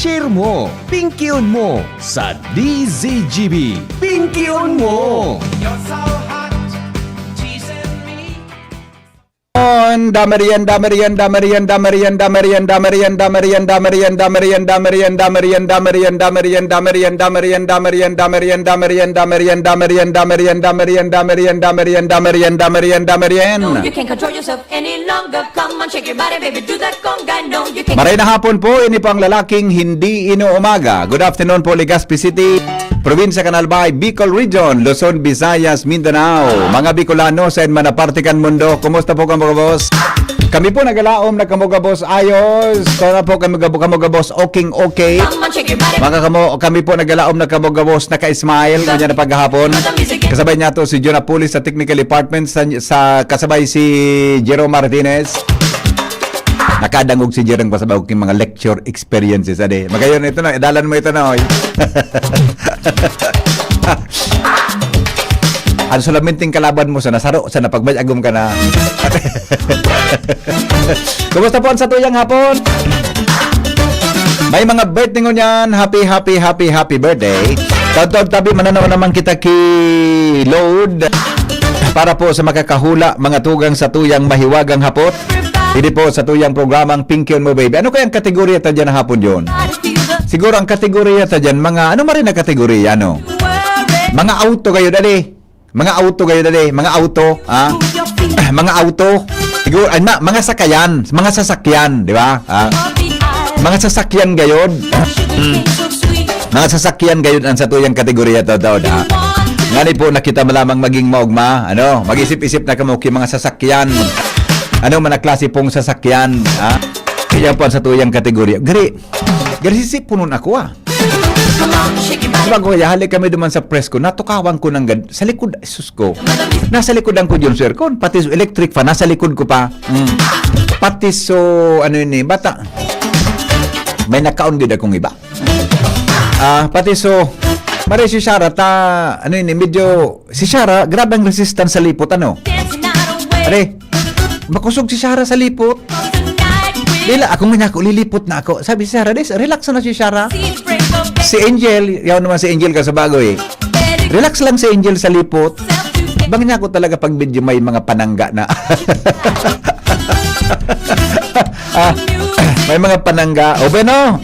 i-share mo, pinky-on mo sa DZGB. Pinky-on mo! You can't control yourself any longer. Come on, shake your body, baby, do that conga. No, you can't. Maray na hapon po, ini po ang lalaking hindi inuumaga. Good afternoon po, Legazpi City, Probinsya Canalbay, Bicol Region, Luzon, Visayas, Mindanao. Mga Bicolano sa Manapartikan Mundo, kumusta po kamuga boss? Kami po nagalaom na kamuga boss ayos. Kaya po kamuga boss okay. Come on, shake your body. Kami po nagalaom na kamuga boss naka-smile kanya na paghahapon. Kasabay niya to si Jonah Pulis sa Technical Department sa kasabay si Jerome Martinez. Nakadangog si Jerome kasabay ko mga lecture experiences ade. Magayon ito na, idalan mo ito na oy. Ano solamenting kalaban mo sa nasaro sa napagbayagom ka na. Kumusta po sa tuyang hapon? May mga birthday ko niyan. Happy birthday. Taon tabi mananaw naman kita ki load para po sa makakahula mga tugang sa tuyang mahiwagang hapot. Hindi po sa tuyang programang Pinky-on Mo Baby. Ano kayang kategorya ta dyan na hapon yun? Siguro ang kategorya ta dyan, mga ano marin na kategorya, ano? Mga auto kayo dali. Mga auto, ha? Mga auto. Siguro, mga sasakyan, di ba? Mga sasakyan gayon. Mga sasakyan gayon ang sa tuyang kategorya to, ha? Ngani po nakita malamang maging maugma, ano? Mag-isip-isip na kamuki mga sasakyan. Ano man na klase pong sasakyan, ha? Kaya po sa tuyang kategorya. Gari sisip po nun ako, ha? Diba ko, halik kami duman sa press ko, natukawan ko ng sa likod, sus ko. Nasa likodan ko yun, sir, kon. Pati so electric fan, nasa likod ko pa. Pati so, ano yun bata. May nakaon gid akong iba. Pati so, Mare si Shara, ano yun medyo, si Shara, grabe ang resistance sa lipot, ano? Are, makusog si Shara sa lipot. Dila, ako nga ako, lilipot na ako. Sabi si Shara, relax na si Shara. Si Angel, yaw naman si Angel ka sa bago eh. Relax lang si Angel sa lipot. Bang niya ako talaga pag medyo may mga panangga na. May mga panangga. O Beno.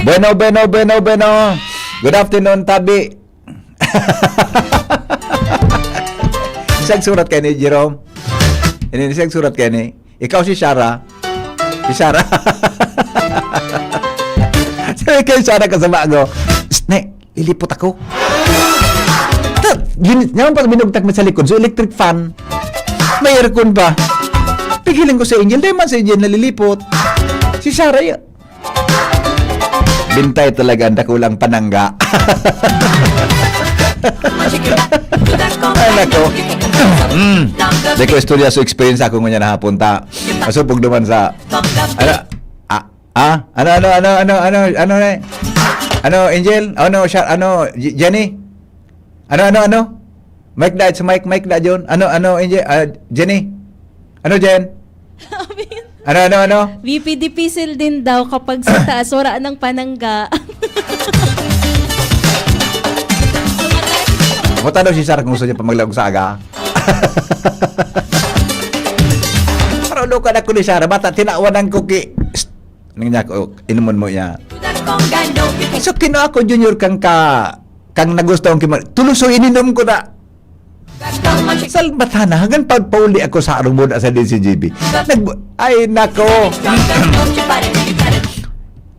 Bueno. Good afternoon, Tabi. Isang surat kayo ni Jerome. Isang surat kayo ni. Ikaw si Shara. Si Shara. Sabi kayo Shara kasama ako. Ne, ilipot ako. Ngayon pag binugtak mo sa likod, so electric fan. May aircon pa. Pigilan ko sa Angel. Dahil man sa Angel nalilipot. Si Shara yun. Bintay talaga ang dakulang panangga. Ay nako. Dahil ko istorya so experience ako nga na hapunta. Masupog naman sa ano Angel? Jenny? Ano? Mike da John? Ano Angel? Jenny? Ano Jen? Ano? VP Dipisil din daw kapag sa taas, wala ng panangga. Punta daw si Sarah kung gusto niya pa maglagong sa aga. Pero luka na ko ni Sarah, bata tinawanan ko ki... Ano niya ko, inuman mo niya. So kino ako junior kang nagustuhan kimo. Tuloso ininom ko na. Salbatana, hanggang pagpauli ako sa arumod sa DCGB. Ay nako.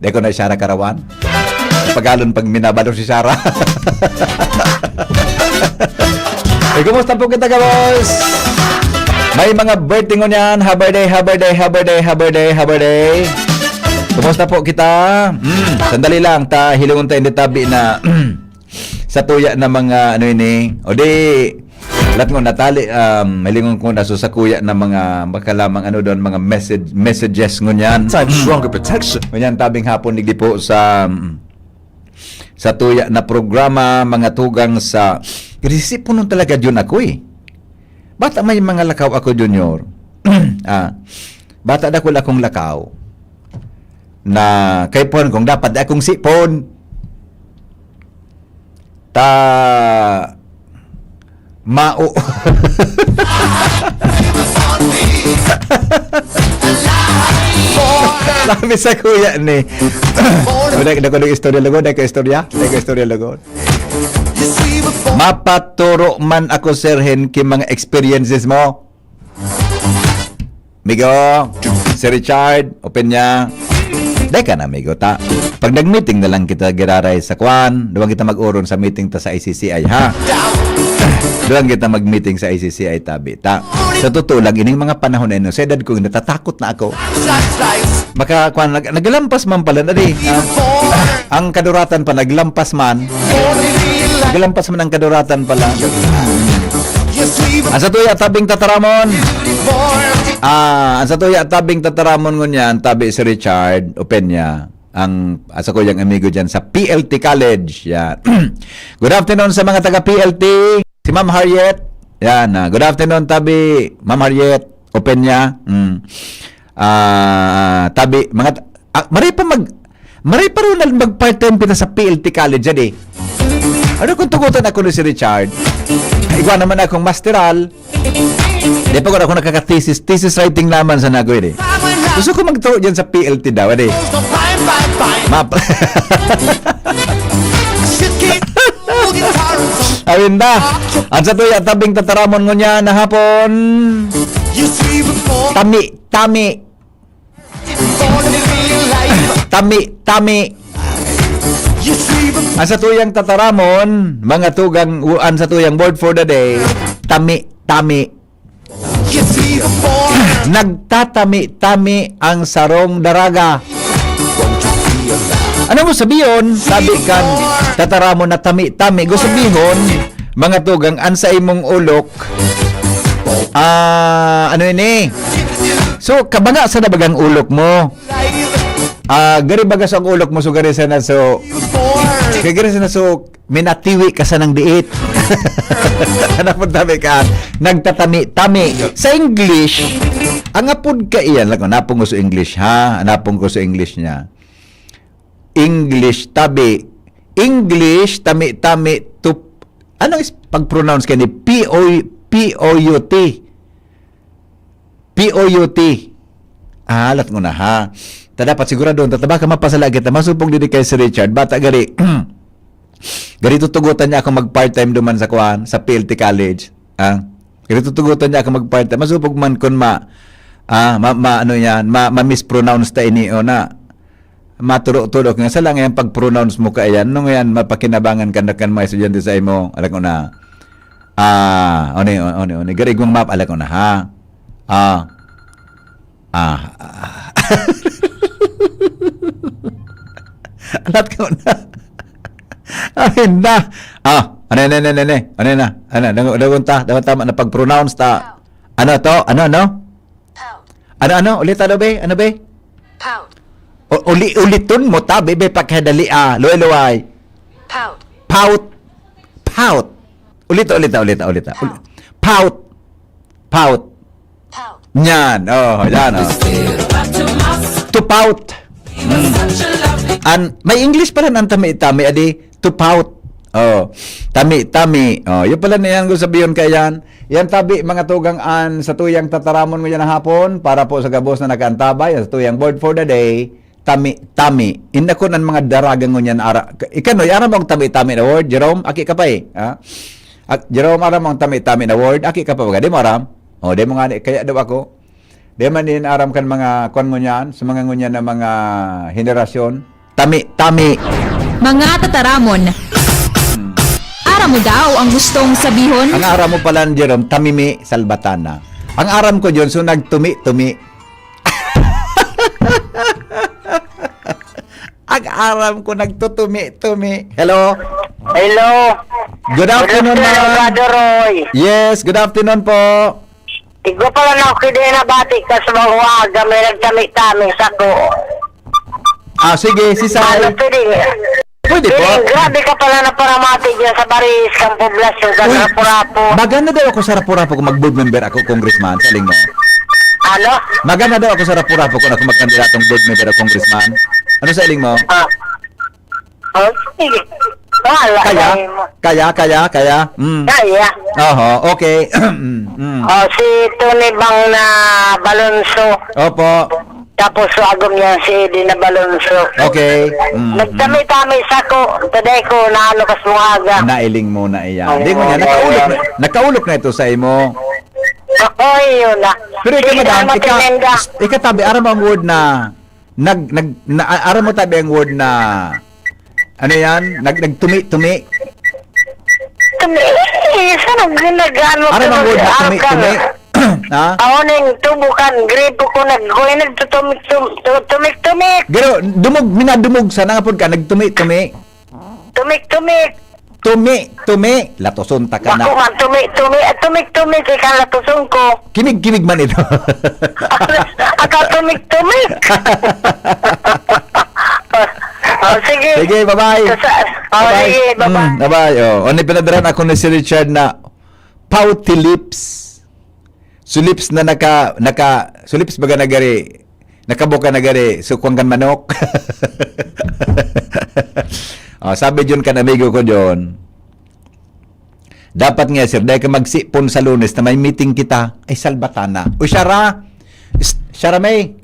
Di ko na Sarah karawan. Pagalon pag minabado si Sarah. Kumusta po kita ka, boss? May mga birthday ko niyan. Happy birthday. Kumusta po kita? Sandali lang, hilungon tayo tabi na sa tuya na mga ano ini. O di, lahat ko natali, hilingon ko na sa kuya na mga makalamang ano doon, mga messages ngunyan. Stronger protection. Ngunyan tabing hapon nigdi po sa tuya na programa, mga tugang sa... Isip po nun talaga yun ako eh. Bata may mga lakaw ako, Junior. Bata da ko akong lakaw. na kay pon kung dapat akong sipon ta mao Labi sa kuya ni. Wala ko ng istorya lagod, ay ka istorya lagod. Mapaturo man ako sirhin ki mga experiences mo. Migo, si Richard, open niya. Dahil ka na, amigo, ta. Pag nag-meeting na lang kita giraray sa kwan, doon kita mag-uron sa meeting ta sa ICCI, ha? Doon kita mag-meeting sa ICCI, tabi, ta. Sa totoo lang, ining mga panahon na yun, sa edad ko, natatakot na ako. Baka, kwan, naglampas man pala, na ang kaduratan pa, naglampas man. Naglampas man ang kaduratan pala. Ang sa tuya, tabing tataramon. Ang sa tuya, tabing tataramon ngunyan, tabi si Richard, open niya. Ang asa ko yung amigo dyan sa PLT College. Yan. Good afternoon sa mga taga PLT. Si Ma'am Harriet. Yan. Good afternoon, tabi. Ma'am Harriet, open niya. Tabi, mga... Maray pa rin mag-part-time pita sa PLT College yan eh. Ano kung tugutan ako ni si Richard? Igwa naman akong masteral. Di pa ako nakaka-thesis. Thesis writing naman sa nagoy eh. Gusto ko magturo dyan sa PLT daw. Eh. Map. Ayun na. At sa tuya, tabing tataramon mo niya na hapon. Tami. Ang sa tuyang tataramon, mga tugang uan sa tuyang word for the day, tami. Nagtatami-tami ang sarong daraga. Ano mo sabiyon? Sabi kan, tataramon na tami-tami. Gusto sabihin, mga tugang, ansa imong ulok, ano yun eh? So, kabanga sa nabagang ulok mo. Gari bagas ang ulok mo, so gari sa na so minatiwi ka sa ng diit. Hanapon tami ka, nagtatami-tami. Sa English, ang apod ka iyan, napong ko sa English ha, napong ko sa English niya. English, tabi. English, tami-tami, ano is pag-pronounce ka ni? P-O-U-T. P-O-U-T. Alat mo na ha. Dapat sigurado tataba ka mapasala kita masupong dili kay si Richard bata gari gari tutugutan niya ako mag part-time duman sa kuan sa PLT College gari tutugutan niya ako mag part-time masupog man kun ano yan mispronounce ta ini o na maturo-turok nga sa lang yan pag-pronounce mo ka yan nung yan mapakinabangan kandakan mga estudyante sa imo ala ko na oni gari kong map ala ko na ha alat ko na. Ayun na. Dagunta. Dapat tama na pag-pronounce ta. Ano to? Ano? Ano? Ulit ano be? Ano be? Uliton mo ta, bebe, pagkadali Luay. Pout. Ulit. Pout. Yan. Yan. To pout. May English pala ng tami-tami, adi, to pout. Tami-tami. Yung pala na yan, gusto sabihin ka yan. Yan tabi, mga tugang sa tuyang tataramon mo yan na hapon, para po sa gabos na nakaantabay, sa tuyang word for the day, tami-tami. Inako ng mga daragang mo yan, ikanoy, aram mong tami-tami na word, Jerome, aki ka pa eh. Jerome, aram mong tami-tami na word, aki ka pa ba? Di mo aram? Di mo nga, kaya daw ako. Di man din aram kan mga kwan ngunyan, sa mga ngunyan na mga henerasyon. Tami. Mga tataramon. Aram mo daw ang gustong sabihon? Ang aram mo pala, Jerome, tamimi salbatana. Ang aram ko dyan, so nagtumi-tumi. Ang aram ko nagtutumi-tumi. Hello? Good afternoon, ma'am. Roy. Yes, good afternoon po. Tigo pala na ako kaya nabati ka sa mga uwaga, may nagtami-tami sa ko. Sige, si Sai. Pwede po. Grabe ka pala na paramati dyan sa Baris, kang poblasyon, sa Rapo-Rapo. Maganda daw ako sa Rapo-Rapo kung mag-board member ako, congressman, saling mo. Ano? Magana daw ako sa Rapu-Rapu kung ako magkandidatong board member o congressman. Ano sa iling mo? Oh, sige. Wala. Kaya? Kaya. Oho, okay. Oh, si Tony Bang na Balonso. Opo. Tapos agom niya si Eddie na Balonso. Okay. Nagtami-tami sa ko. Taday ko na ano kas muaga. Nailing mo na iyan. Hindi mo niya, nakaulok na ito sa imo. Oo, yun na. Pero ikaw, Sige, madam, matinenda. tabi, aram ang word na, aram mo tabi ang word na, ano yan, nagtumi. Saan ang ginagano? Aram ang word na tumi. Ha? Ako nang tubukan, gripo ko naggoy, nagtutumik-tumik. Pero, minadumog, sana nga po ka, nagtumi. Tumik-tumik. Tumi. Latoson ta ka Ako na. nga, tumik-tumik, ikaw natusong ko. Kimig man ito. Aka tumik-tumik. Oh, sige. Sige, bye-bye. Oh, sige, bye-bye. Bye-bye. Oh, ano pinadaran ako ni si Richard na pouty lips. Sulips na sulips baga nagari, nakabuka nagari, sukwang kan manok. Oh, sabi John kan amigo ko John, dapat nga sir, dahil ka magsipon sa Lunes na may meeting kita, ay salbatana. O Shara May,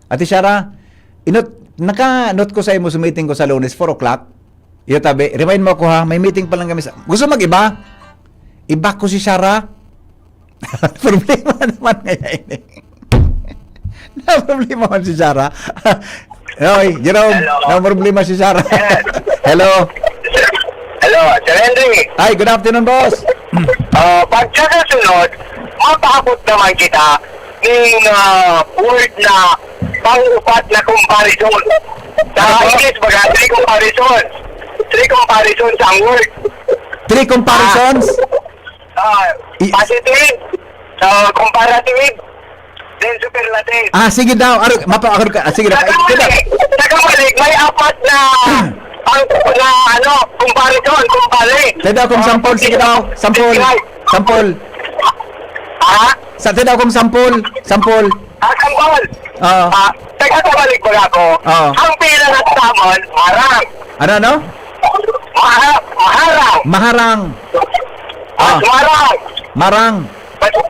Ate Shara, naka-note ko sa imo sa meeting ko sa Lunes, 4 o'clock. Iyo tabi, remind mo ako ha, may meeting pa lang kami sa... Gusto mag-iba? Iba ko si Shara. Problema naman ngayon eh. Na problema man si Shara. Oy, Jerome, na problema si Shara. Hello. Hello, Sir Henry. Hi, good afternoon, boss. Pag sa susunod, mapakabot naman kita ng word na pang-upat na comparison. Sa English, baga, 3 comparisons. 3 comparisons ang word. 3 comparisons. Positive, comparative, then superlative. Sige daw. Sige daw. Nakamalik, may 4 na comparison, kumpare. Tayo daw kung sample. Sige daw. Sample. Ha? Tayo daw kung sample. Sampol. Oo. Nagkakabalik ba ako? Oo. Ang pila ng tamon, marang. Ano? Maharang. Maharang. Mas marang. Marang.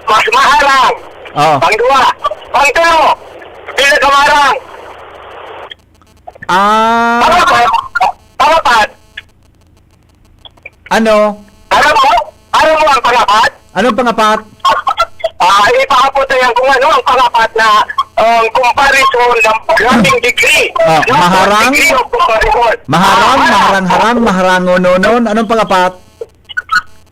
Mas maharang. Oo. Pangdua. Pangtulo. Pila ka marang. Pangapat. Ano? Alam mo ang pangapat? Anong pangapat? Ipakapot na yan kung ano ang pangapat na comparison ng grading degree. Maharang? Degree of comparison. Maharang, maharangononon. Anong pangapat?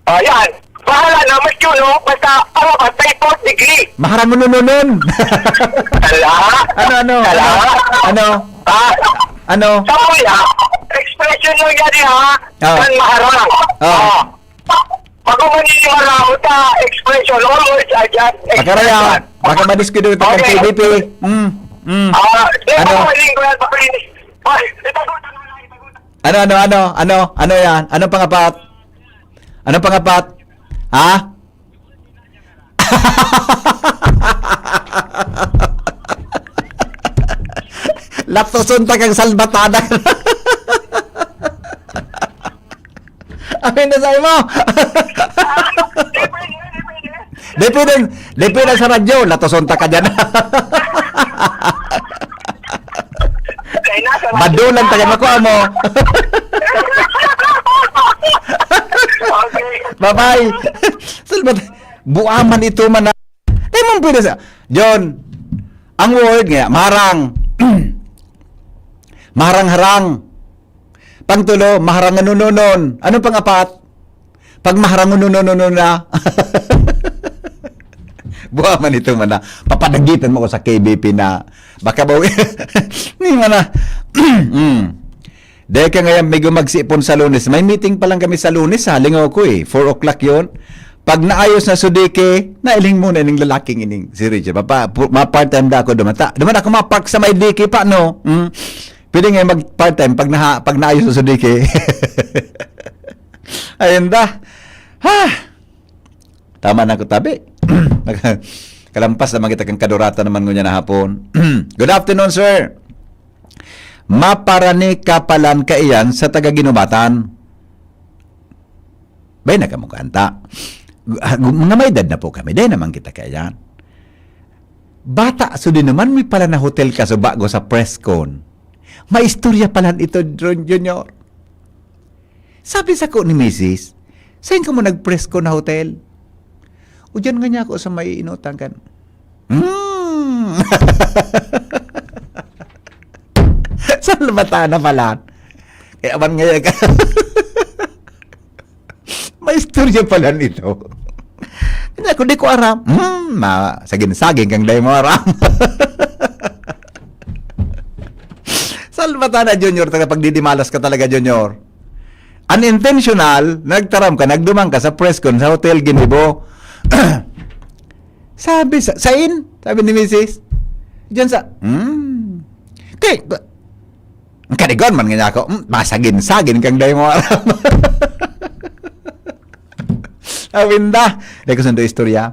Yan. Bahala na, mas yun, no? Basta pangapat, may 4th degree. Maharangononon. Ano? Sa kuya, expression mo yan ha? Oo. Kan maharang. Oo. Pag umaniniwala mo ta, expression, all words are just Pakaraya. Baka madiskudo ito kang Okay. PBP. Ano? Ano yan? Anong pangapat? Ha? Laptoson ta kang salbatada. Amin na sa'yo mo. Depende sa radyo. Latoson ta ka dyan. Badulan ta ka makuha mo. Bye-bye. Salbat. Buaman ito man na. Mong pwede sa. John, ang word nga, maharang. Maharang-harang. Pangtulo, maharanganununon. Anong pangapat? Pag maharanganununon na. Buaman ito man na. Papadagitan mo ko sa KBP na baka ba hindi man na. Dahil ka ngayon may gumagsipon sa Lunes. May meeting pa lang kami sa Lunes ha. Lingaw ko 4 o'clock yun. Pag naayos na sudike, nailing muna ng lalaking ining si Richard. Ma-part-time da ako dumata. Duman ako ma-park sa may diki pa, no? Pwede nga mag-part-time pag naayos na sudike. Ayun da. Ha! Tama na ko tabi. Kalampas naman kita kang kadurata naman ngunya na hapon. Good afternoon, sir. Maparani kapalan ka iyan sa taga-ginubatan. Bay na kamukanta. Mga may edad na po kami. Day naman kita kayan. Bata, so din naman may pala na hotel ka sa bago sa Prescon. May istorya pala ito, John Junior. Sabi sa ko ni Mrs., saan ka mo nag-Prescon na hotel? O dyan nga niya ako sa may inutang kan. Saan bata na pala? Kaya man ngayon ka. May istorya pala nito. Kaya kung di ko aram, saging-saging kang day mo aram. Salvata na, Junior, pag didimalas ka talaga, Junior. Unintentional, nagtaram ka, nagdumang ka sa Prescon, sa Hotel Ginibo. Sabi ni Mrs. Diyan sa, ang kanigon man nga ako, masagin-sagin kang day mo aram. Awinda. Dahil ko sundo istorya.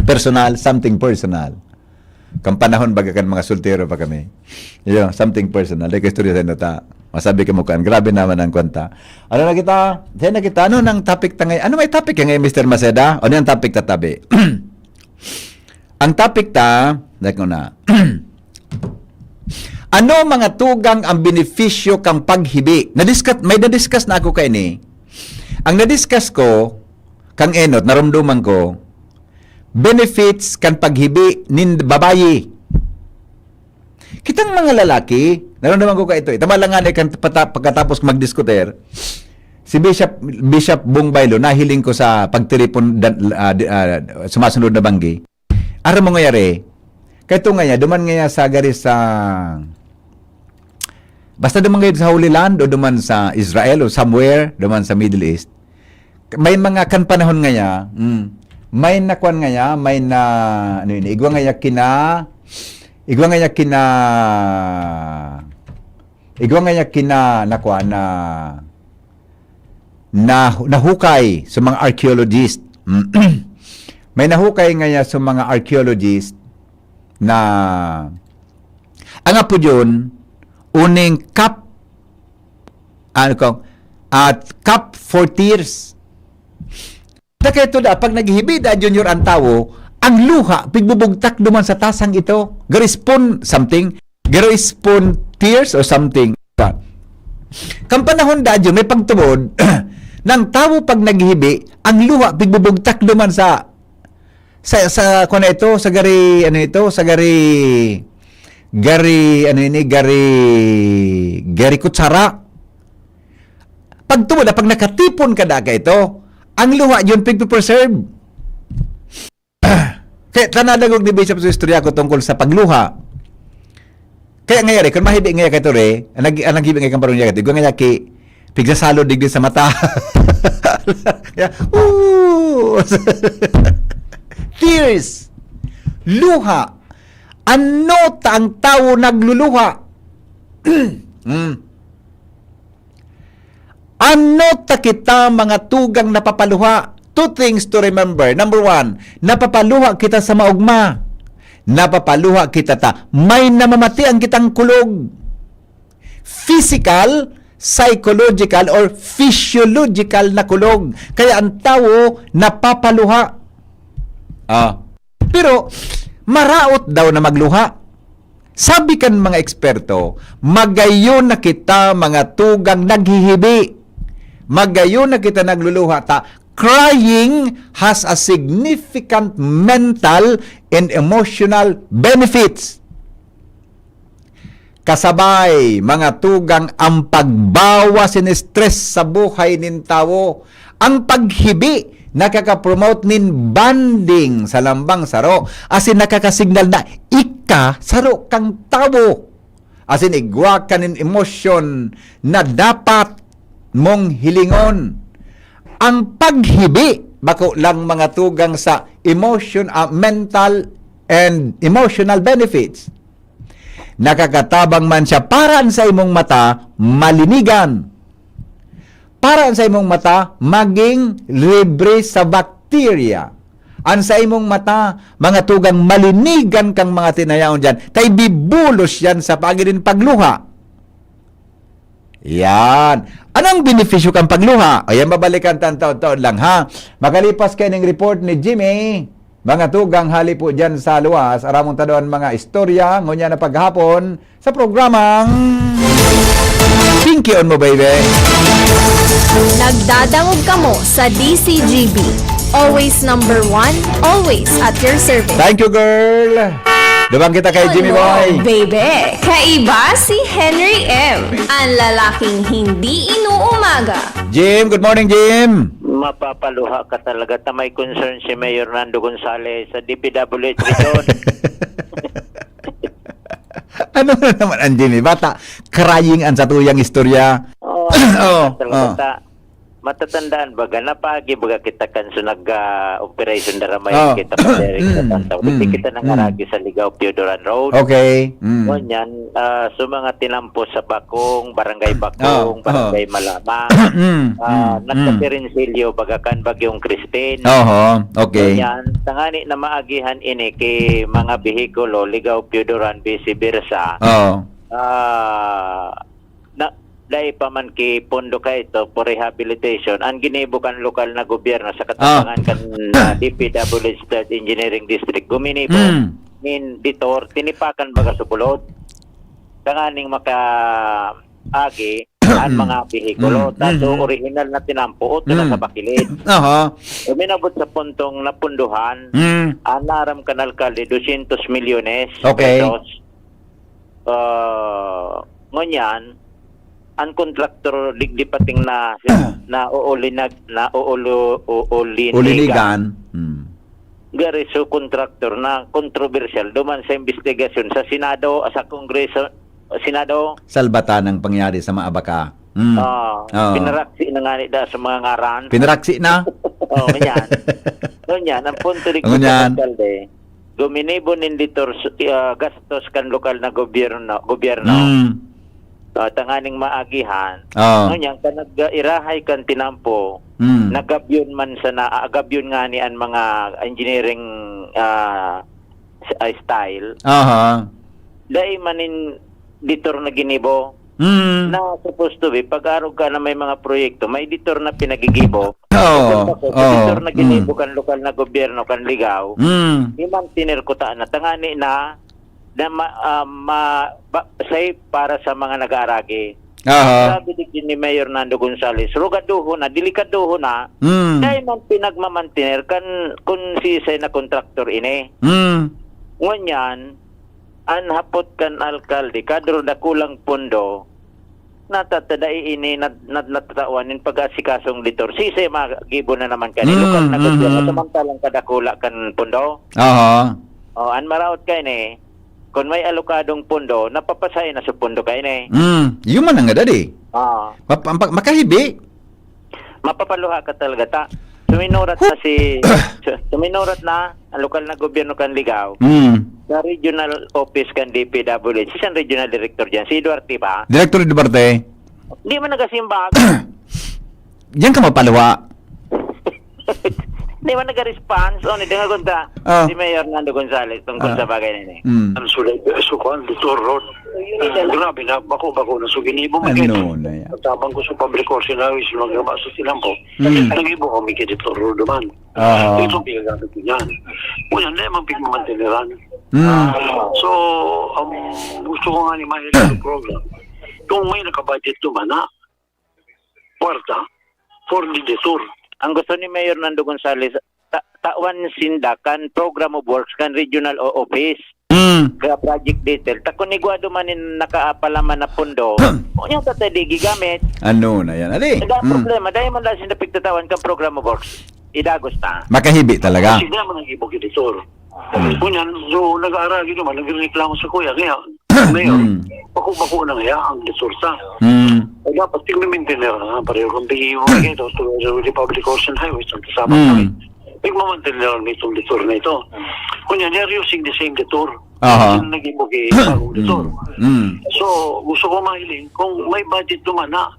Personal, something personal. Kang panahon baga kan mga soltero pa kami. Yo, something personal. Dahil ko istorya sa ino ta. Masabi ka mo kan. Grabe naman ang kwenta. Ano na kita? Ano nang topic ta ngayon? Ano may topic ngayon, Mr. Maceda? Ano yung topic ta tabi? Ang topic ta, dahil ko na. Ano mga tugang ang benepisyo kang paghibi? May na-discuss na ako kayo ni. Ang na-discuss ko, kang enot, naramdaman ko, benefits kan paghibi nin babayi. Kitang mga lalaki, naramdaman ko ka ito. Tama lang nga kan pagkatapos magdiskuter, si Bishop Bong Baylo, nahiling ko sa pagtiripon sumasunod na banggi. Ara mo ngayari, kaya ito nga duman nga sa garis sa basta duman ngayon sa Holy Land o duman sa Israel o somewhere, duman sa Middle East, may mga kan panahon nga may nakuan nga may na ano yun, igwa nga kina nakuan na nahukay sa mga archaeologist. May nahukay nga sa mga archaeologist na ang apo yun uning cup for tears. Kaya ito na, pag naghihibida, Junior, ang tao, ang luha, pigbubugtak duman sa tasang ito. Garispon something. Garispon tears or something. Kang panahon da, Jun, may pagtubod, ng tao pag naghihibi, ang luha, pigbubugtak duman sa kung ito, sa gari, ano ito, sa gari kutsara. Pagtubod, pag nakatipon ka daga ito, ang luha yun pigpipreserve. Kaya tanadagog ni Bishop sa istorya ko tungkol sa pagluha. Kaya ngayari, kung mahibi ngaya ka ito naghibi ngaya kang parang niya ka ito, ngaya ki, pigsasalo digdi sa mata. Tears. Luha. Ano ta ang tao nagluluha? Ano ta kita mga tugang napapaluha? Two things to remember. Number one, napapaluha kita sa maugma. Napapaluha kita may namamati ang kitang kulog. Physical, psychological, or physiological na kulog. Kaya ang tao napapaluha. Pero, maraot daw na magluha. Sabi kan mga eksperto, magayon na kita mga tugang naghihibi. Magayon na kita nagluluha crying has a significant mental and emotional benefits. Kasabay, mga tugang, ang pagbawas in stress sa buhay nin tao. Ang paghibi, nakaka-promote nin bonding sa lambang saro. Asin nakakasignal na ika saro kang tao. Asin igwa ka nin emosyon na dapat mong hilingon. Ang paghibi, bako lang mga tugang sa mental and emotional benefits. Nakakatabang man siya paraan sa imong mata, malinigan. Paraan sa imong mata, maging libre sa bakterya. An sa imong mata, mga tugang malinigan kang mga tinayaon dyan, tay bibulos yan sa pagidin pagluha. Yan. Anong benepisyo kang pagluha? Ayan, babalikan taon-taon lang, ha? Makalipas kayo ng report ni Jimmy, mga tugang hali po dyan sa luwas, aramong tadoan mga istorya, ngunya na paghapon, sa programang Pinky on mo, baby. Nagdadangog kamo sa DCGB. Always number 1, always at your service. Thank you, girl. Dubang kita kay Jimmy Boy. Baby, kaiba si Henry M. Ang lalaking hindi inuumaga. Jim, good morning, Jim. Mapapaluha ka talaga. May concern si Mayor Nando Gonzales sa DPWH region. Ano na naman ang Jimmy? Bata, crying ang sa tuyang istorya. Oo. Oo. Matatandaan baga napagi baga kita kan sa nag-operation daramay Oh. kita pa sa tantaw. Hindi Mm. kita nangaragi sa Ligaw Piodoran Road. Okay. Ngunyan, sa mga tinampo sa Bakong, Barangay Bakong, Oh. Barangay Malamang, nagka-Terensilyo baga kan Bagyong Christine. Oho, okay. Yan, tangani na maagihan ini kay mga behikulo, Ligaw, Piodoran, Vice Versa. Oh. Na dahil pa man ki pondo ka ito for rehabilitation, ang ginibukan lokal na gobyerno sa katapangan kan DPWH Third Engineering District, guminibo min ditor, tinipakan baga sa bulod. Tanganing maka-agi ang mga behikulo. Taso original na tinampo, ito na sa bakilid. Oho. Uminabot sa puntong napunduhan, anaram kan alkalde 200 milyones Okay. pesos. Ngunyan, ang kontraktor digdipating na Ulinigan. Gari so kontraktor na kontrobersyal duman sa investigasyon sa Senado, sa Kongreso, Senado. Salbatan ang pangyari sa Maabaka. Pinaraksi na nga ni da sa mga ngaran. Pinaraksi na? Ganyan. Ganyan, ang punto ni Ganyan. alkalde, guminibo ninditor gastos kan lokal na gobyerno. Tanganing maagihan. Ngunyan, ka nag-irahay kan tinampo, nagabyon man sa naagabyon nga ni ang mga engineering style. Dahil manin ditor na ginibo, na supposed to be, pag-arog ka na may mga proyekto, may ditor na pinagigibo. Ditor na ginibo kan lokal na gobyerno, kan Ligaw. Imantiner ko taan na tangani na safe para sa mga nag-aaragi. Sabi ni Mayor Nando Gonzales, rugaduho na, delikaduho na, dahil man pinagmamantiner kan kung sisay na kontraktor ini. Ngunyan, an hapot kan alkalde, kadro da kulang pondo, natatadai ini natatawanin pag-asikasong litor. Sisay magibo na naman kanil, lokal na gobyerno, samantalang kadakula kan pondo. An maraot kayo ni, kung may alokadong pondo, napapasay na sa pondo kayo ni. Yun man ang nga dadi. Makahibi. Mapapaluha ka talaga ta. Suminurat na ang lokal na gobyerno kan Ligaw. Sa regional office kan DPWH. Saan regional director dyan? Si Duarte ba? Director Duarte. Hindi man nagasimbag. Yan ka mapaluwa. Hindi man nag-response. Hindi nga kunta. Si Mayor Nando Gonzales tungkol sa bagay na ini. Ang sulay beso ko, ang Litor Road. Grabe na, bako na. So, ginibo mo Ano na yan? Tabang ko sa public ordinaries, magama sa silampo. Nagibo kami kay Litor Road naman. Ito pinagamit ko yan. Una na yung pigmamantiniran. So, gusto ko nga ni Mahila sa program. Kung may nakabudget naman na, kwarta, for the detour. Ang gusto ni Mayor Nando Gonzales, tawan sindakan, program of works, kan regional office. Kaya project detail. Takunigwado man in nakaapalaman na pondo, yung tatay gigamit. Ano na yan? Ali? Problema, dahil man lang sinapigtatawan kang program of works, idagos na. Makahibi talaga. Kasi naman ang ibog editor. Kunyan, so nag-aaragi naman, nag-reklamo sa kuya. Kaya, ngayon, bako na kaya ang resursa. Ay dapat tingnan-maintainer na, pareho kang bigay mo ito to the public ocean highways ang kasama kami. Tingnan-maintainer na itong detour na ito. Kunyan, they're using the same detour. Yung nag-ibog bagong detour. So, gusto ko mahiling, kung may budget naman na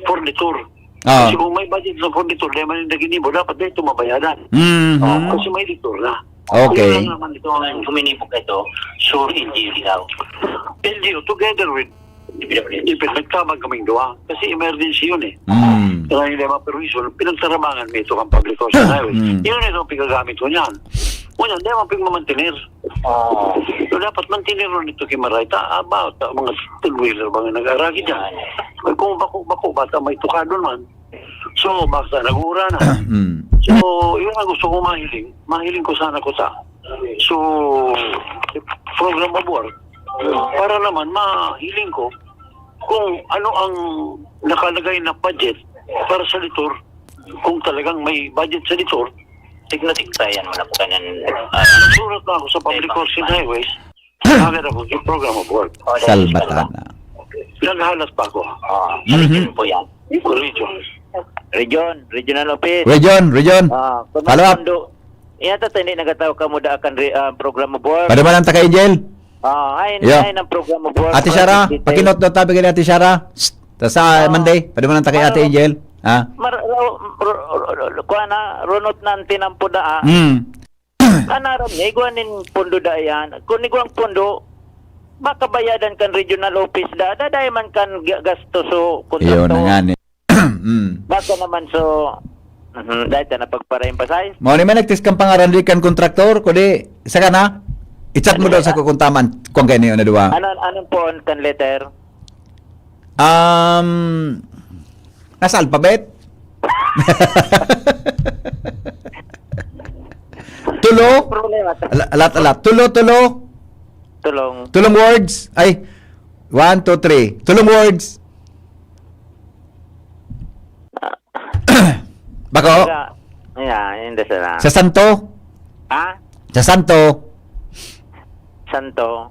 for detour, Ah. Kasi kung may budget sa auditor, di man yung naginibo, dapat dito mabayadan. Kasi may auditor na. Okay. Yun lang naman ito ang huminipog ito, sure LGU daw. LGU, together with DPWH, nagkamag kaming gawa. Kasi emergency yun eh. Kaya hindi ma-permission, pinagtarabangan may ito ang public housing highway. Yun ito ang pigagamit ko niyan. Una, hindi naman pigmamantinir. So, dapat mantinir ron ito kimarayta about mga two-wheeler mga nag-aragi dyan. Kung bako-bako, bata may tukado man. So, basta nag-uura na. So, yun ang gusto ko mahiling. Mahiling ko sana ko ta. So, program of work. Para naman mahiling ko kung ano ang nakalagay na budget para sa litor. Kung talagang may budget sa litor, tigna-tigtayan mo na po kanyan. Nagsurat na ako sa Public Works and Highways. Naghalat ako yung program of work. Salbatana. Naghalat pa ako. Region po yan. Region. Regional office. Region. Follow up. Iyata tayo hindi nagataw ka mo da akan program of work. Pada man ang taka-Angel? Ay ng program of work. Ate Shara, pakinot daw tabi kay Ate Shara. Sa Monday, pada man ang taka Ate Angel? Ha? Kuha na, runot na ang tinampo da. Kanaram niya, iguanin pondo da yan. Kung iguang pondo, makabayadan kan regional office da. Daday man kan gasto so kontrakto. Iyon na nga ni. Baka naman so, dahil na pagparayin pasay. Mao ni man nagtis kang pangarandikan kontraktor kundi isa ka na. I-chat mo daw sa kukuntaman kung kaya niyo na duwa. Anong po kan letter? Nasa alphabet? Tulo? Problema. Alat. Tulo. Tulong words. Ay, 1, 2, 3. Tulong words. Bako? Hindi sana. Sa Santo? Ha? Sa Santo? Santo.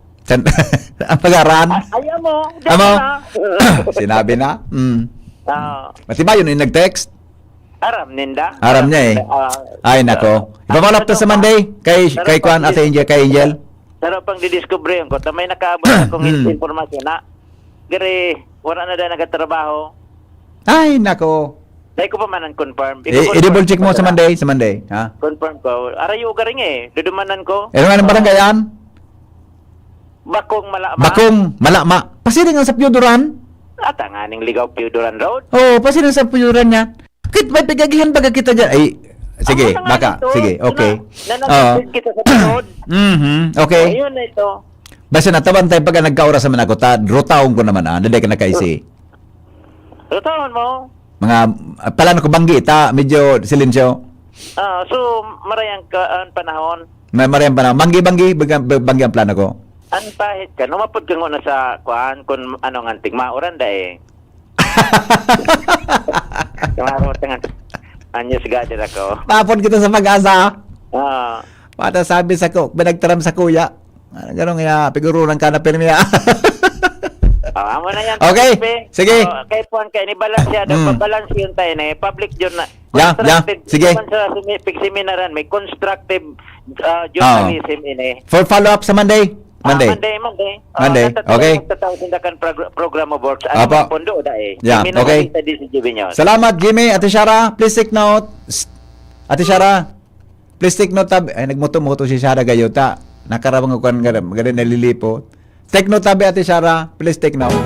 Ang pag-aran? Ayaw mo. Amo? Sinabi na? Matibay yun yung nag-text? Aram ninda. Aram niya eh. Ay, nako. Ipamalap to sa Monday kay Kwan Ate Angel, kay Angel. Pero pang didiscover ko, may nakaabot akong informasyon na gari, wala na dahil nagtatrabaho. Ay, nako. Dahil ko pa man ang confirm. I-double check mo sa Monday, ha? Confirm ko. Arayo garing eh. Dudumanan ko. Ano nga ng baranggayan? Bakong Malama. Bakong Malama. Pasiring ang sa Piyuduran? At ang aning Ligaw Piyuduran Road. Oo, pasiring sa Piyuduran niya. Kit may pigagihan baga kita dyan. Ay, sige, baka. Sige, okay. Nananapit kita sa pinod. Okay. Ayun na ito. Basta natawan tayo pagka nagkaura sa man ako, rotawon ko naman, Naday ka na kaisi. Rotawan mo. Mga, pala ko banggi, medyo silensyo. So, marayang ka ang panahon. Marayang panahon. Banggi ang plano ko. Ang pahit ka. Numapod ka na sa kuhaan kung anong anting mauran da eh. Kamaro tangan. Anyos gadir ako. Tapon kita sa pag-asa. Pata sabi sa ko, pinagtaram sa kuya. Ganun nga, pigururan ka na pirmiya. Amo na yan. Okay, sige. Kahit po kay ni balance siya, balance yun tayo na public yun na. Sige. Sa seminaran, may constructive journalism ini. For follow-up sa Monday. Monday. Okay. Tatawag program of works. Apa. Pondo da eh. Okay. Salamat, Jimmy. Ate Shara, please take note. Ate Shara, please take note. Ay, nagmoto-moto si Shara Gayota. Nakarawang ako maganda nalilipo. Take note, tabi, Ate Shara. Please take note.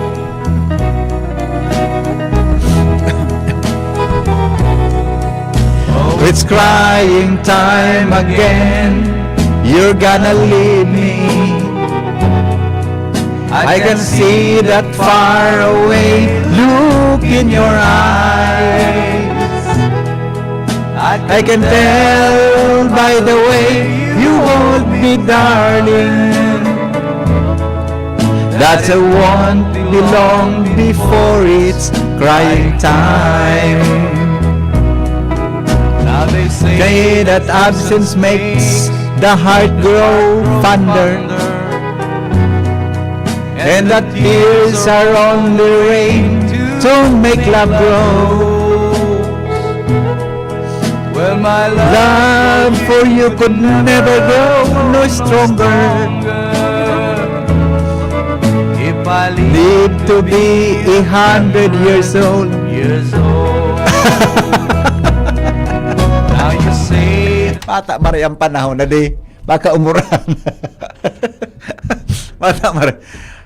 It's crying time again. You're gonna leave me. I can see that far away look in your eyes. I can tell by the way you hold me, darling, that I won't be long before it's crying time. Now they say that absence makes the heart grow fonder, and that tears are only rain to make love grow. Well, my love for you could never grow no stronger if I live to be 100 years old. Bata mari ang panahon na di. Baka umuran. Bata mari.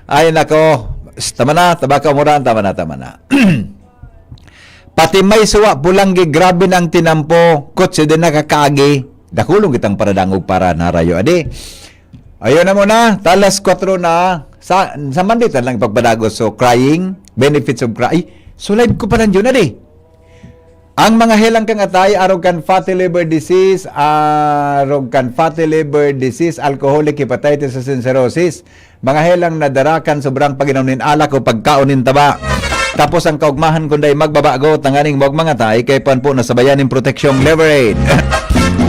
Ay nako. Tama na. Baka umuran. Tama na. Pati may suwa bulanggi. Grabe ng tinampo. Kutsi din nakakagi. Dakulong kitang paradangog para narayo. Adi. Ayun na muna. Talas 4 na. Sa manditan lang pagpadagos. So, crying. Benefits of crying. So, live ko pa lang yun. Adi. Ang mga helang kang atay, arrogant fatty liver disease, alcoholic hepatitis and cirrhosis. Mga helang nadarakan sobrang paginaw alak o pagkaunin taba. Tapos ang kaugmahan kunday magbabago tanganing wag mga tay kay pan po nasabayanin proteksyong Liver-Aid.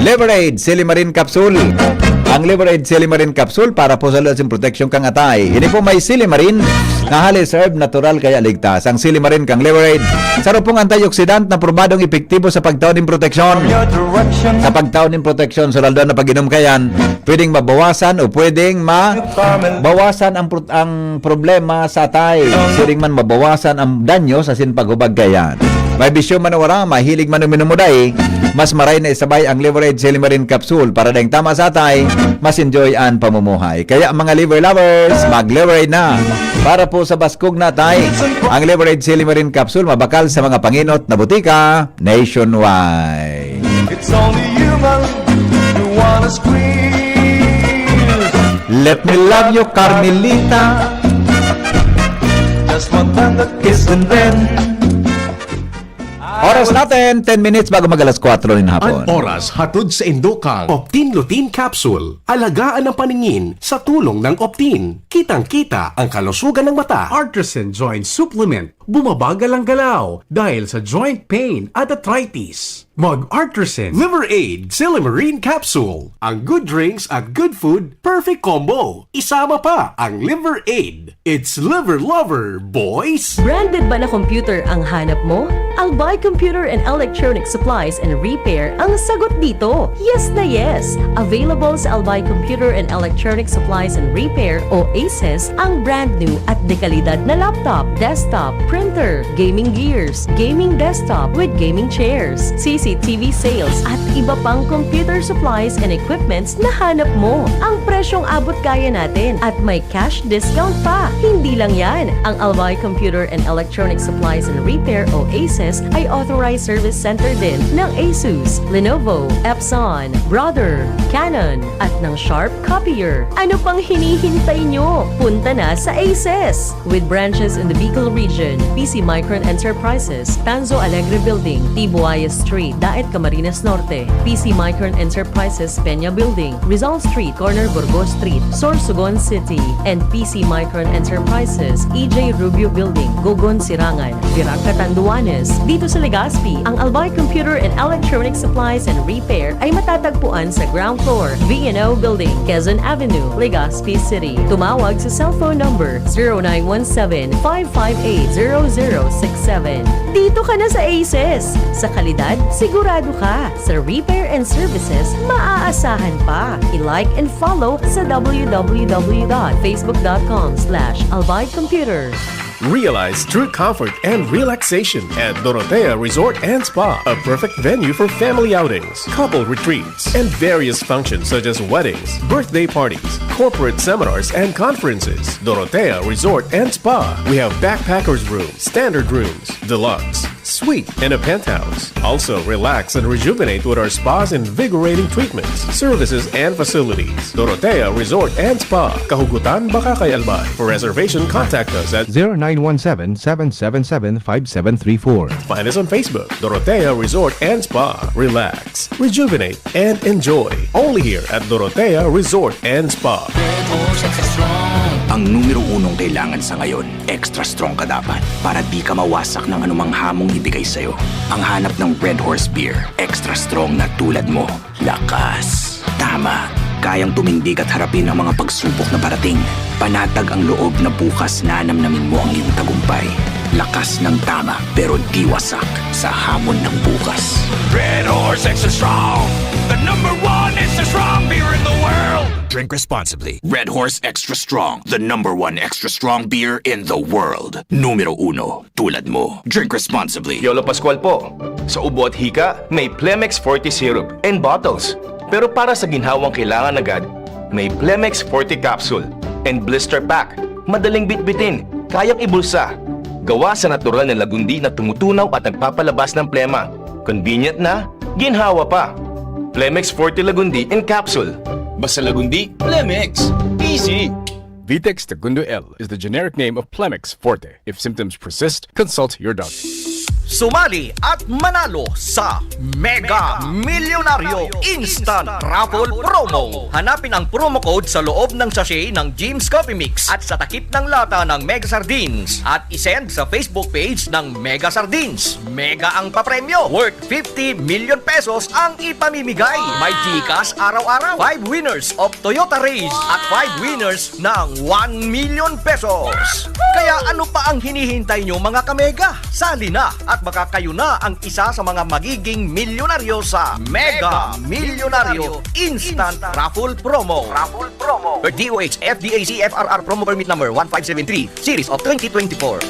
Liver-Aid Silimarin Capsule. Ang Liver-Aid Silimarin Capsule para po sa lusin proteksyon kang atay. Hindi po may Silimarin na halis herb natural kaya ligtas. Ang Silimarin kang Liver-Aid saro pong antioxidant na probadong epektibo sa pagtaon ng proteksyon. Sa pagtaon ng proteksyon so lalo na pag-inom kayan, pwedeng mabawasan o pwedeng mabawasan ang problema sa atay. Siring man mabawasan ang danyo sa sinpaghubag kayan. May bisyo manawara, mahilig man uminumuday, mas maray na isabay ang Liver-Aid Silimarin Capsule para dahing tama sa atay, mas enjoy ang pamumuhay. Kaya mga liver lovers, mag-Liver-Aid na. Para po sa baskog na tay, ang Liver-Aid Silimarin Capsule mabakal sa mga panginot na butika nationwide. It's only human who wanna squeeze. Let me love you, Carmelita. Just one tender kiss and then Oras natin, 10 minutes bago mag-alas 4 ng hapon. Ang oras hatod sa Indocang Optin Lutein Capsule. Alagaan ang paningin sa tulong ng Optin. Kitang-kita ang kalusugan ng mata. Artisan Joint Supplement. Bumabagal ang galaw dahil sa joint pain at arthritis. Mag-Artisan Liver-Aid Silimarin Capsule. Ang good drinks at good food, perfect combo. Isama pa ang Liver-Aid. It's liver lover, boys! Branded ba na computer ang hanap mo? Albay Computer and Electronic Supplies and Repair ang sagot dito. Yes na yes! Available sa Albay Computer and Electronic Supplies and Repair o ACES ang brand new at dekalidad na laptop, desktop, printer, gaming gears, gaming desktop with gaming chairs, CCTV sales at iba pang computer supplies and equipments na hanap mo. Ang presyong abot kaya natin at may cash discount pa. Hindi lang yan. Ang Albay Computer and Electronic Supplies and Repair o ACES ay authorized service center din ng ASUS, Lenovo, Epson, Brother, Canon at ng Sharp Copier. Ano pang hinihintay nyo? Punta na sa ACES! With branches in the Bicol region, PC Micron Enterprises, Tanzo Alegre Building, Tibuaya Street, Daet Camarines Norte, PC Micron Enterprises, Peña Building, Rizal Street, Corner Burgos Street, Sorsogon City, and PC Micron Enterprises, EJ Rubio Building, Gogon Sirangan, Virac Catanduanes. Dito sa Legazpi, ang Albay Computer and Electronic Supplies and Repair ay matatagpuan sa ground floor, V&O Building, Quezon Avenue, Legazpi City. Tumawag sa cellphone number 0917-558-0067. Dito ka na sa ACES. Sa kalidad, sigurado ka. Sa repair and services, maaasahan pa. I-like and follow sa www.facebook.com/albaycomputer. Realize true comfort and relaxation at Dorotea Resort and Spa, a perfect venue for family outings, couple retreats, and various functions such as weddings, birthday parties, corporate seminars, and conferences. Dorotea Resort and Spa. We have backpackers rooms, standard rooms, deluxe, suite, and a penthouse. Also, relax and rejuvenate with our spas and invigorating treatments, services, and facilities. Dorotea Resort and Spa, Kahugutan, Bakakay, Albay. For reservation, contact us at 0917-777-5734. Find us on Facebook, Dorotea Resort and Spa. Relax, rejuvenate, and enjoy. Only here at Dorotea Resort and Spa. Ang numero unong kailangan sa ngayon, extra strong ka dapat para di ka mawasak ng anumang hamong ibigay sa'yo. Ang hanap ng Red Horse Beer, extra strong na tulad mo. Lakas. Tama. Kayang tumindig at harapin ang mga pagsubok na parating. Panatag ang loob na bukas na namnamin mo ang iyong tagumpay. Lakas ng tama pero di wasak sa hamon ng bukas. Red Horse Extra Strong, the #1 extra strong beer in the world. Drink responsibly. Red Horse Extra Strong, the #1 extra strong beer in the world. Numero 1, tulad mo. Drink responsibly. Yolo Pascual po. Sa ubo at hika, may Plemex Forte Syrup and bottles. Pero para sa ginhawang kailangan agad, may Plemex Forte Capsule and Blister Pack. Madaling bitbitin, kayang ibulsa. Gawa sa natural na lagundi na tumutunaw at nagpapalabas ng plema. Convenient na, ginhawa pa. Plemex Forte Lagundi in Capsule. Basta lagundi, Plemex. Easy! Vitex Segundo L is the generic name of Plemex Forte. If symptoms persist, consult your doctor. Sumali at manalo sa Mega Milyonaryo Instant Raffle Promo. Hanapin ang promo code sa loob ng sachet ng Jim's Coffee Mix at sa takip ng lata ng Mega Sardines at isend sa Facebook page ng Mega Sardines. Mega ang papremyo. Worth 50 million pesos ang ipamimigay. May Gcash araw-araw. 5 winners of Toyota Race at 5 winners ng 1 million pesos. Kaya ano pa ang hinihintay nyo mga kamega? Sali na at baka kayo na ang isa sa mga magiging milyonaryo sa Mega Milyonaryo Instant Raffle Promo. Per DOH FDAC FRR Promo Permit Number 1573 Series of 2024.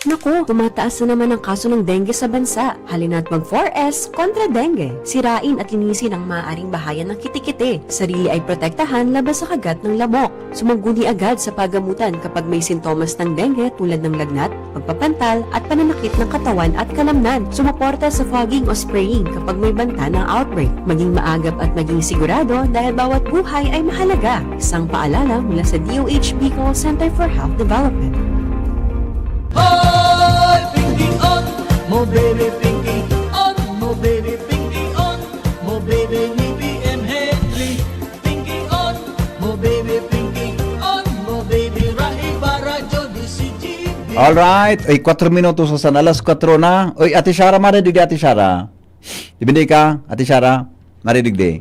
Naku, tumataas na naman ang kaso ng dengue sa bansa. Halina't mag 4S kontra dengue. Sirain at linisin ang maaaring bahayan ng kitikite. Sarili ay protektahan laban sa kagat ng lamok. Sumangguni agad sa pagamutan kapag may sintomas ng dengue tulad ng lagnat, pagpapantal at pananakit ng katawan at kalamnan. Sumuporta sa fogging o spraying kapag may banta ng outbreak. Maging maagap at maging sigurado dahil bawat buhay ay mahalaga. Isang paalala mula sa DOH Bicol Center for Health Development. Hoy, Pinky on, mo baby Pinky on, mo baby Pinky on, mo baby ni BM Henry. Pinky on, mo baby Pinky on, mo baby Rai Barajo di si GB. Alright, ay 4 minutos sa alas 4 na. Oy, Ate Shara, maridig di Ate Shara. Dibindi ka, Ate Shara, maridig di.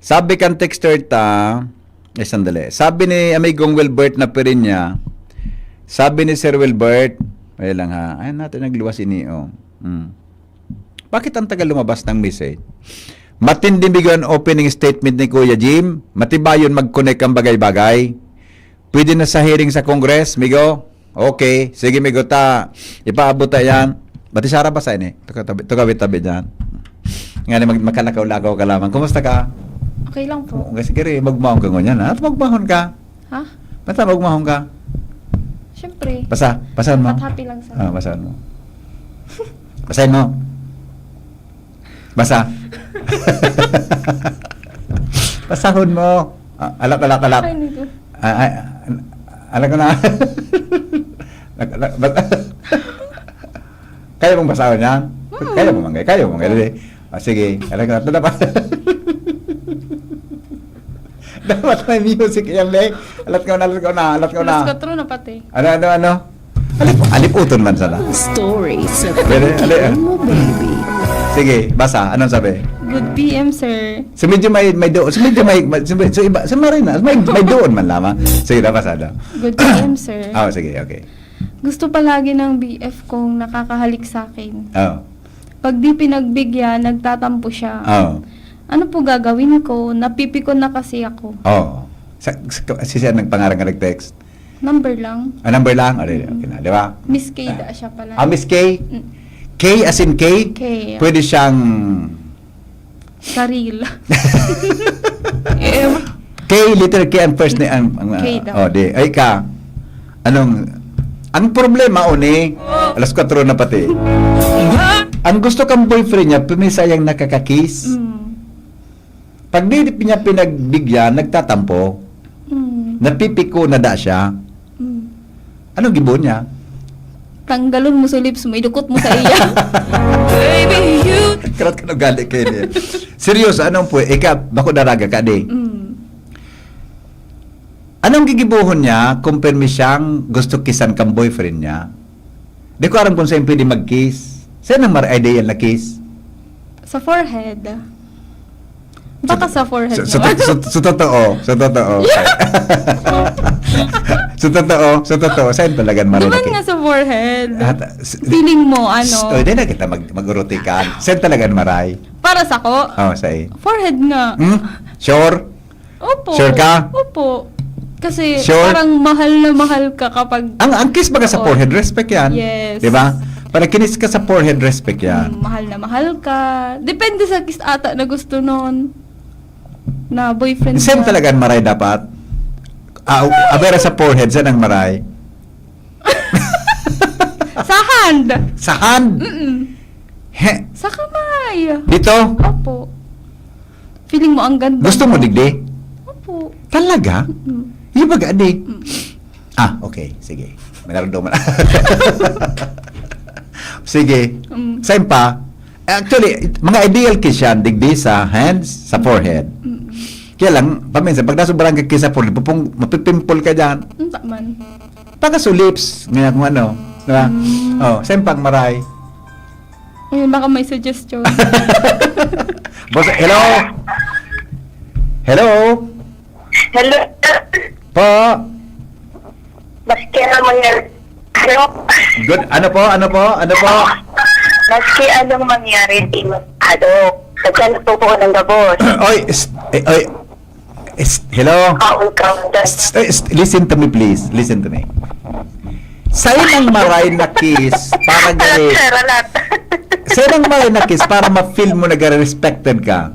Sabi kan texter ta, sandali. Sabi ni Amigong Wilbert na pirin niya, sabi ni Sir Wilbert, ay lang ha, ay natin nagluwas ini, oh. Bakit ang tagal lumabas ng message? Matindi bigyan opening statement ni Kuya Jim, matibayon mag-connect ang bagay-bagay. Pwede na sa hearing sa Congress, Migo? Okay, sige Migo, ipaabot ta yan. Bati Sara ba sa ini? Ito tabi dyan. Nga makalakaw-lakaw ka lamang. Kumusta ka? Okay lang po. Sige, magmahon ka ngunyan, ha? At magmahon ka. Ha? Basta magmahon ka. Siyempre. Basahan mo. At happy lang sa basahan mo. Basahin mo. Basa. Basahon mo. Alak. Ay, nito. Alak ko na. Kaya mong basahon yan? Kaya mo manggay. Sige. Alak na. Dapat may music yan, Lek. Alat ko na. Alas 4 na pati. Ano? Aliputon man sana. Stories of mo, baby. Sige, basa. Anong sabi? Good PM, sir. So medyo may doon. So iba. So Marina, may doon man lamang. Sige, basa daw. Good PM, sir. Sige, okay. Gusto palagi ng BF kong nakakahalik sa akin. Pag di pinagbigyan, nagtatampo siya. Ano po gagawin ko? Napipikon na kasi ako. Siya nagpangarang ka nag-text? Number lang. Number lang? Okay na, di ba? Miss K da siya pala. Miss K? K as in K? K. Pwede siyang... Karil. K, letter K ang first na... K daw. Ay ka. Ang problema, alas 4 na pati. Ang gusto kang boyfriend niya, pumisayang nakakakiss. Pag di niya pinagbigyan, nagtatampo. Napipiko na da siya. Anong gibon niya? Tanggalon mo sa lips mo, idukot mo sa iya. Baby, you... Karat ka gali kayo niya. Seryoso, anong po? Bako daraga ka di. Anong gigibuhon niya kung permi siyang gusto kisan kang boyfriend niya? Di ko alam kung saan pwede mag-kiss. Saan ang ideal na kiss? Sa forehead. Baka sa forehead Sa totoo. Sa totoo. Saan talagang marinaki? Duman nga sa forehead. Feeling mo, Hindi na kita mag-urotikan. Saan talagang maray? Para sa ko? Sa'yo. Forehead nga. Sure? Opo. Sure ka? Opo. Kasi Sure? parang mahal na mahal ka kapag... Ang kiss baga sa Oo. forehead, respect yan. Yes. Di ba? Pag kinis ka sa forehead, respect yan. Mahal na mahal ka. Depende sa kiss ata na gusto nun. Na boyfriend Same ka. talaga ang maray dapat. Abera sa forehead, saan ang maray? Sa hand. Sa hand? He, Sa kamay. dito? Opo. Feeling mo ang ganda. Gusto mo digdi? Opo. Talaga? Yung baga, adik. Okay. Sige. May naramdaman. Sige. Same pa. Actually, mga ideal kiss yan, digdi sa hands, sa forehead. Kaya lang, paminsan, pag nasubrang ka kiss sa forehead, mapipimple ka dyan. Taman. Pagka sa lips, ngayon kung ano. Diba? Same pang maray. Ayun, baka may suggestion. Boss, hello? Hello? Hello? Po? Maski anong mangyari. Hello? Good. Ano po? Maski anong mangyari, di masyado. Kasi natupo ko ng gabos. Hello? Kaun-kaun. Listen to me, please. Listen to me. Sa'yo ng maray na kiss para gari... Alat. Sa'yo ng maray na kiss para ma-feel mo na gari respected ka.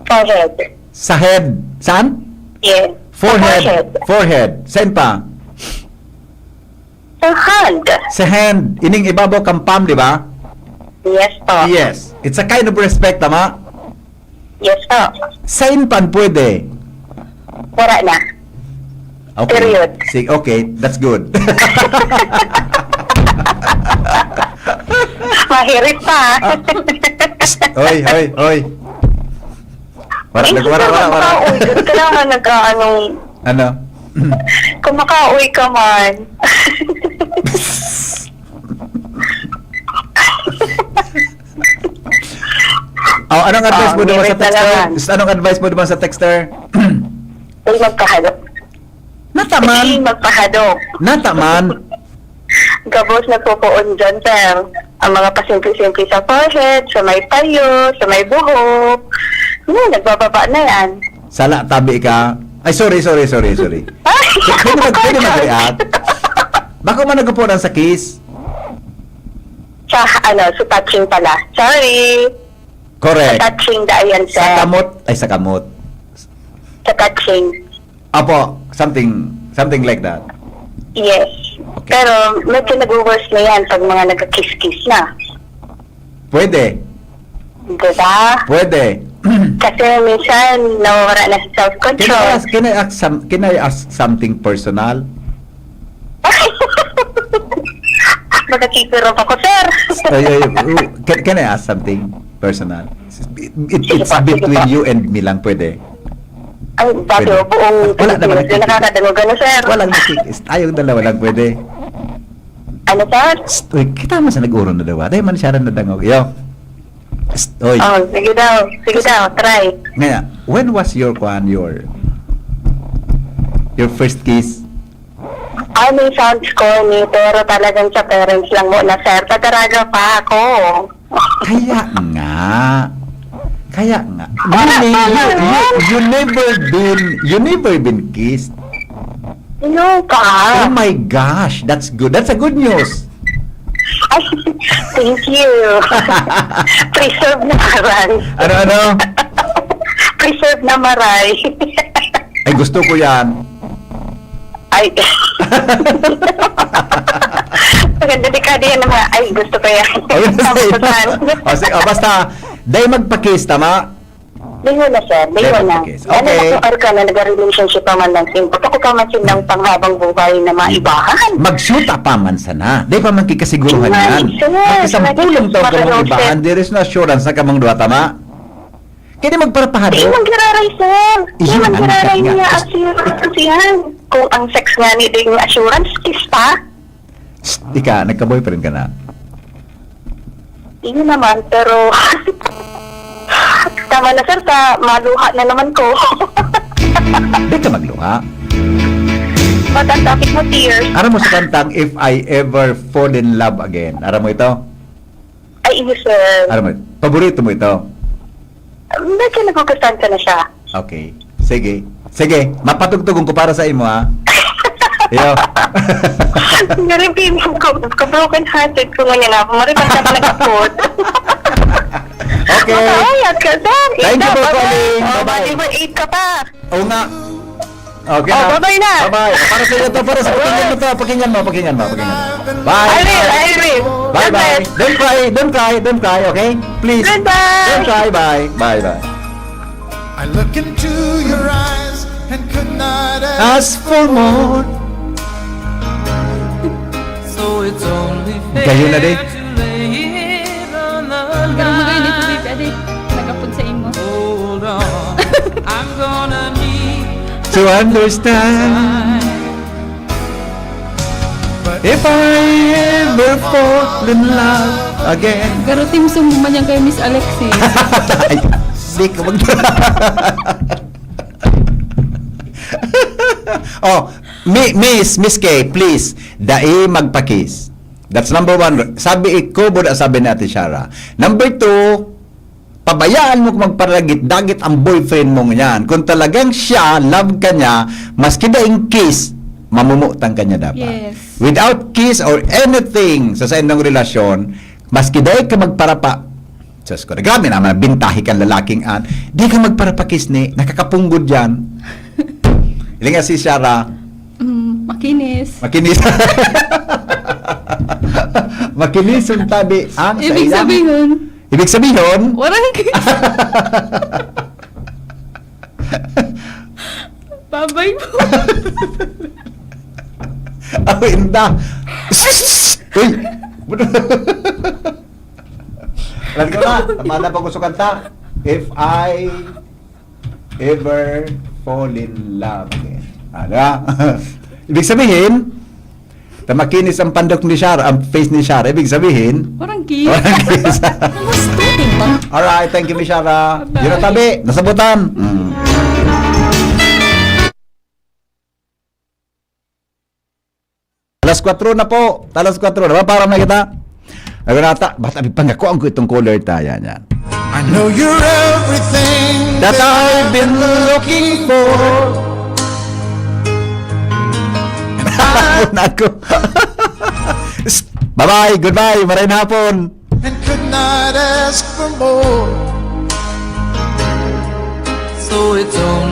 Forehead. Sa head. Saan? Yeah. Forehead. Saan pa? Sa hand. Sa hand. Ining ibabaw kang palm, di ba? Yes po. Yes. It's a kind of respect, tama? Yes po. Saan pan pwede? Wala na. Okay. Period. Sige, okay. That's good. Mahirit pa. Hoy. Wala. Kailangan nag-anong... Ano? Kung makauwi ka man. Anong advice mo naman sa meron texter? talaga. Anong advice mo naman sa texter? Huwag magpahadok. Nataman. Hindi magpahadok. Nataman. Gabos na pupuon dyan, sir. Ang mga pasimple-simple sa forehead, sa may tayo, sa may buhok. Nagbababa na yan. Sala, tabi ka. Ay, sorry. Pwede mag-react. Baka man nagpupunan sa kiss. Sa touching pala. Sorry. Correct. Sa touching daayan, sir. Sa kamot. Sa touching. Apo, something like that. Yes. Okay. Pero medyo nag-worse na yan pag mga nagka-kiss-kiss na. Pwede. Diba? Pwede. Kasi minsan nawawala na sa self-control. Can I ask something personal? Magkakipiro pa ko, sir. Can I ask something personal? It's between you and me lang, pwede. Ay, bakit Pwede. buong Wala naman Pilipinas na nakakadanog ano, sir? Walang nakikis. Tayong dalawa lang pwede. Ano, sir? Uy, kita mo sa nag-uron na dawa. Dahil man siya na nadangog. Yo. Uy. Oh, sige daw, try. Ngayon, when was your first kiss? May sounds ko ni, pero talagang sa parents lang muna, sir. Pagkaraga pa ako. Kaya nga. You never been kissed. No ka. Oh my gosh, that's good. That's a good news. Ay, thank you. Preserve na maray. Ano? Preserve na maray. Ay, gusto ko yan. Ay. Maganda dekada yan naman. Ay, gusto ko yan. Basta, dahil magpa-kiss, tama? Dayo na, sir. Dayo na. Okay. Ano na kung ka na nag-relationship pa man lang sin. Ba't ako ka man sin ng panghabang buhay na maibahan? Mag-shoot pa man sana. Dahil pa man kikasiguruhan yan. Magkasampulong taon ka mong ibahan. There is no assurance na kamang dua, tama? Kaya di magparapahado. Di magkararay, sir. Di magkararay niya assurance yan. Kung ang sex nga ni ding assurance, kiss pa? Ika, nagka-boyfriend ka na? Hindi naman, pero... Tama na, sir. Maluha na naman ko. Di ka magluha. Ba't ang topic mo, tears? Aram mo sa kantang If I Ever Fall in Love Again. Aram mo ito? Ay, iyo, sir. Aram mo, paborito mo ito? Medyo nagugustuhan ka na siya. Okay. Sige. Sige, mapatugtugon ko para sa imo, ha? Yo. Naripin ka-broken hearted ko nga na. Maripan ka pa nag-apot. Okay. Makayat ka, Sam. Thank you for calling. Bye-bye. Bye-bye. 8 ka pa. Oo nga. Okay Oh, na. bye-bye na. Bye-bye. Para sa iyo to, para sa pakinggan mo to. Pakinggan mo. Bye. I will. Bye-bye. Don't cry, okay? Please. Goodbye. Don't cry. Bye. I look into your eyes and could not Ask for more. So it's only Kayo na din. to lay it on the Pero line. magay dito, baby. Adi, nagapod sa imo. Hold on, I'm gonna need To understand. If I ever fall in love again. Pero team song man yan kay Miss Alexis. Ay, di ka mag... Oh, Miss K, please, dai magpakis. That's number 1. Sabi ko, sabi natin Shara. Number 2, pabayaan mo kung magparagit-dagit ang boyfriend mong yan. Kung talagang siya, love ka niya, maski daing kiss, mamumutang ka niya dapat. Yes. Without kiss or anything sa ng relasyon, maski daing ka magparapa, Diyos ko, grabe naman, bintahi kang lalaking an, di ka magparapakis ni, nakakapunggod yan. Ili nga si Shara, Makinis. makinis yung tabi ang sa Ibig iyang- sabihin, Ibig sabihin, warang kiss. Babay mo. ako inda. Uy! Alam ko na, tamada pa gusto kanta. If I ever fall in love again. Ano? Ibig sabihin, tamakinis ang pandok ni Shara, ang face ni Shara. Ibig sabihin, Warang kiss. walang kiss. Alright, thank you, Miss Shara. Yun ang tabi, nasabutan. Alas 4 na po. Alas 4 na. Parang na kita. Nagunata, basta pangako ang ko itong color ta. Yan. I know you're everything That I've been looking for. Hapon ako. Bye-bye. Goodbye. Marahin hapon. and could not ask for more. So it's only